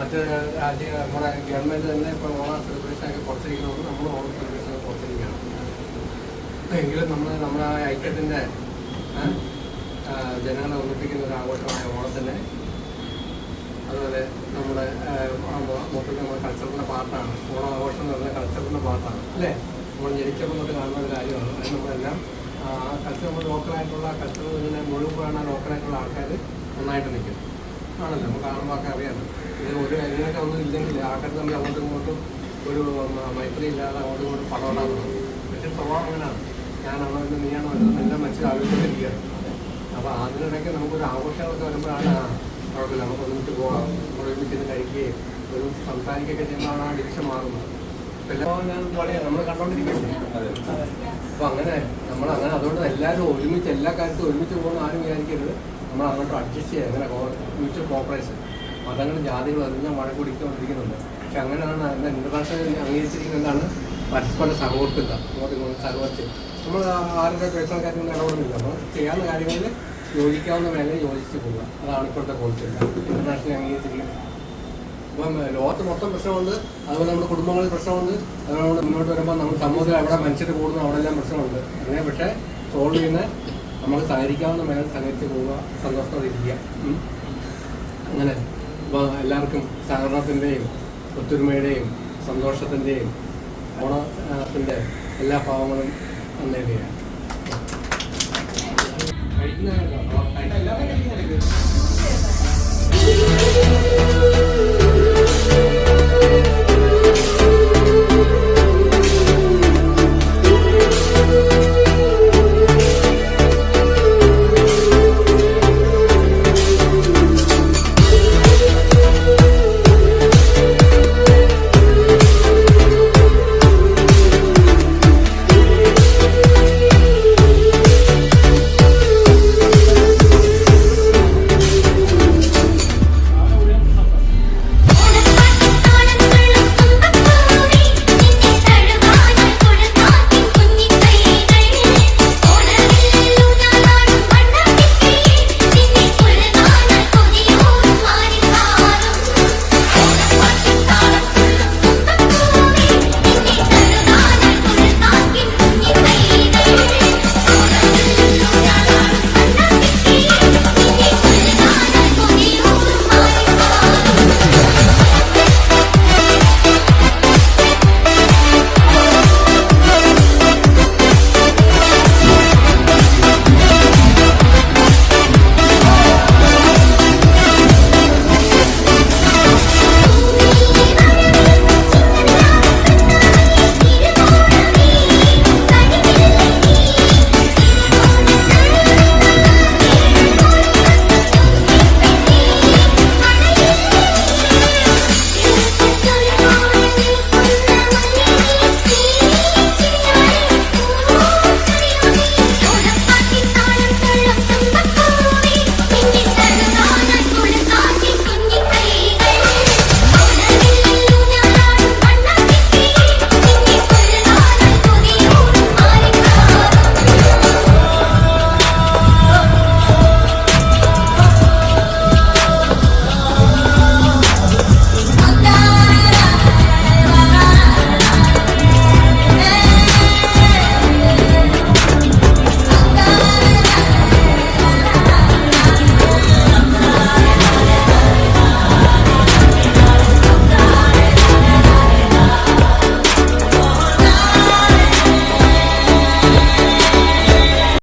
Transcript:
മറ്റ് നമ്മുടെ ഗവൺമെൻറ് തന്നെ ഇപ്പോൾ ഓണം സെലിബ്രേഷനൊക്കെ കുറച്ചിരിക്കണമെന്ന് നമ്മൾ ഓണം സെലിബ്രേഷനൊക്കെ കുറച്ചിരിക്കുകയാണ്. എങ്കിലും നമ്മുടെ ഐക്യത്തിൻ്റെ ജനങ്ങളെ ഒന്നിപ്പിക്കുന്ന ഒരു ആഘോഷമായ ഓണത്തിൻ്റെ അതുപോലെ നമ്മുടെ മൊത്തത്തിൽ നമ്മുടെ കൾച്ചറിൻ്റെ പാർട്ടാണ്. ഓണം ആഘോഷം എന്ന് പറഞ്ഞാൽ കൾച്ചറിൻ്റെ പാർട്ടാണ് അല്ലേ? നമ്മൾ ജനിച്ചപ്പോൾ തൊട്ട് കാണുന്ന ഒരു കാര്യമാണ്. അത് നമ്മളെല്ലാം കൾച്ചർ നമ്മൾ ലോക്കലായിട്ടുള്ള കൾച്ചർ ഇങ്ങനെ മുഴുവൻ ലോക്കലായിട്ടുള്ള ആൾക്കാർ നന്നായിട്ട് നിൽക്കും ആണല്ലോ. നമുക്ക് കാണുമ്പോൾ ഒക്കെ അറിയാമല്ലോ. ഇത് ഒരു അങ്ങനെയൊക്കെ ഒന്നും ഇല്ലെങ്കിൽ ആൾക്കാർ തമ്മിൽ അങ്ങോട്ടും ഇങ്ങോട്ടും ഒരു മൈത്രി ഇല്ലാതെ അങ്ങോട്ടും ഇങ്ങോട്ടും പടവെടാൻ തുടങ്ങും. പക്ഷേ സ്വഭാവം അങ്ങനെയാണ്. ഞാനാണോ എന്ന് നീയാണോ എന്ന് എല്ലാം മനസ്സിലാലോചിച്ചിരിക്കുകയാണ്. അപ്പോൾ അതിനിടയ്ക്ക് നമുക്കൊരു ആഘോഷങ്ങളൊക്കെ വരുമ്പോഴാണ് കുഴപ്പമില്ല, നമുക്ക് ഒരുമിച്ച് പോകാം, ഒരുമിച്ച് കഴിക്കുകയും ഒരുമിച്ച് സംസാരിക്കുകയൊക്കെ ചെയ്യുമ്പോഴാണ് ആ ഡിവിഷൻ മാറുന്നത്. എല്ലാം ഞാൻ പറയാം, നമ്മൾ കണ്ടോണ്ടിരിക്കുകയല്ലേ. അപ്പോൾ അങ്ങനെ നമ്മളങ്ങനെ അതുകൊണ്ട് എല്ലാവരും ഒരുമിച്ച് എല്ലാ കാര്യത്തും ഒരുമിച്ച് പോകുന്ന ആരും വിചാരിക്കരുത്. നമ്മൾ അങ്ങോട്ട് അഡ്ജസ്റ്റ് ചെയ്യുക, അങ്ങനെ മ്യൂച്വൽ കോപ്പറേഷൻ. മതങ്ങളും ജാതികളും എല്ലാം വഴക്കൂടിക്കൊണ്ടിരിക്കുന്നുണ്ട്. പക്ഷെ അങ്ങനെയാണ് എന്താ ഇന്റർനാഷണൽ അംഗീകരിച്ചിരിക്കുന്നത് എന്താണ്? പരസ്പര സഹോദരത്തില്ല, അങ്ങോട്ടും ഇങ്ങോട്ടും സഹോദരത്തിൽ നമ്മൾ ആരുടെ പേഴ്സണൽ കാര്യങ്ങളിൽ ഇടപെടുന്നില്ല. അപ്പോൾ ചെയ്യാവുന്ന കാര്യങ്ങളിൽ യോജിക്കാവുന്ന മേഖലയിൽ യോജിച്ച് പോവുക, അതാണ് ഇപ്പോഴത്തെ പോളിസി ഇന്റർനാഷണൽ അംഗീകരിച്ചിരിക്കുന്നത്. ഇപ്പം ലോകത്ത് മൊത്തം പ്രശ്നമുണ്ട്, അതുപോലെ നമ്മുടെ കുടുംബങ്ങളിൽ പ്രശ്നമുണ്ട്. അതുകൊണ്ട് മുന്നോട്ട് വരുമ്പോൾ നമ്മൾ സമൂഹത്തിൽ എവിടെ മനുഷ്യർ കൂടുന്നു അവിടെ എല്ലാം പ്രശ്നമുണ്ട്. അങ്ങനെ പക്ഷേ സോൾവ് ചെയ്യുന്ന നമുക്ക് സഹകരിക്കാവുന്ന മേഖല സഹകരിച്ച് പോവുക, സന്തോഷത്തോടെ ഇരിക്കുക. അങ്ങനെ ഇപ്പോൾ എല്ലാവർക്കും സഹകരണത്തിൻ്റെയും ഒത്തൊരുമയുടെയും സന്തോഷത്തിൻ്റെയും ഓണത്തിൻ്റെ എല്ലാ ഭാവങ്ങളും നേടുകയാണ്. കഴിക്കുന്ന